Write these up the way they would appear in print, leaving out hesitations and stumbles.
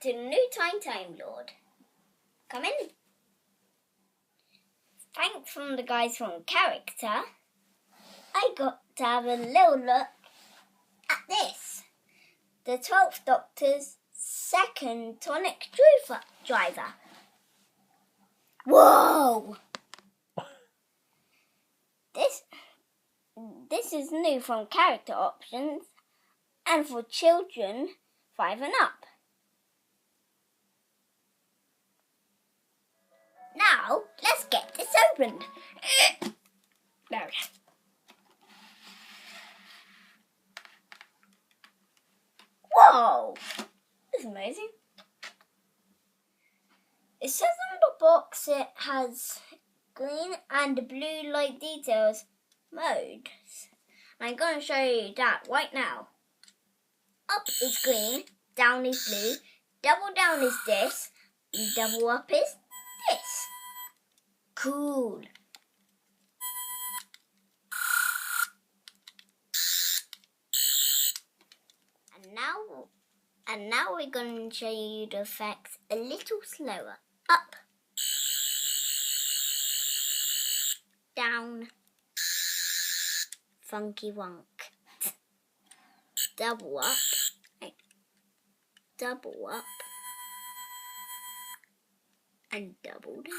to the new Tiny Timelord. Come in. Thanks from the guys from Character, I got to have a little look at this. The 12th Doctor's second tonic driver. Whoa! This is new from Character Options and for children 5 and up. Now, let's get this opened. There we go. Whoa! This is amazing. It says on the box it has green and blue light details modes. I'm going to show you that right now. Up is green, down is blue, double down is this, and double up is this. Cool. And now we're going to show you the effects a little slower. Up, down, funky wonk, double up, and double down.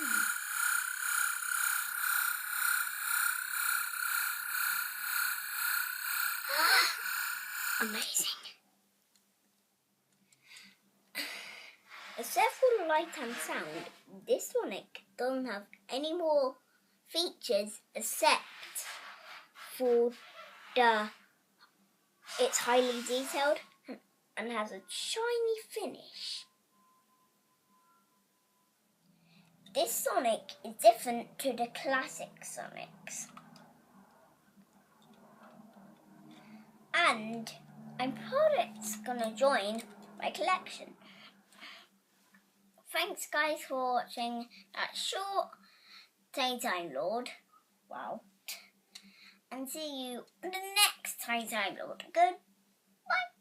Amazing. Except for the light and sound, this Sonic doesn't have any more features except for it's highly detailed and has a shiny finish. This Sonic is different to the classic Sonics. And I'm proud it's gonna join my collection. Thanks guys for watching that short Tiny Timelord. Wow. And see you in the next Tiny Timelord. Goodbye.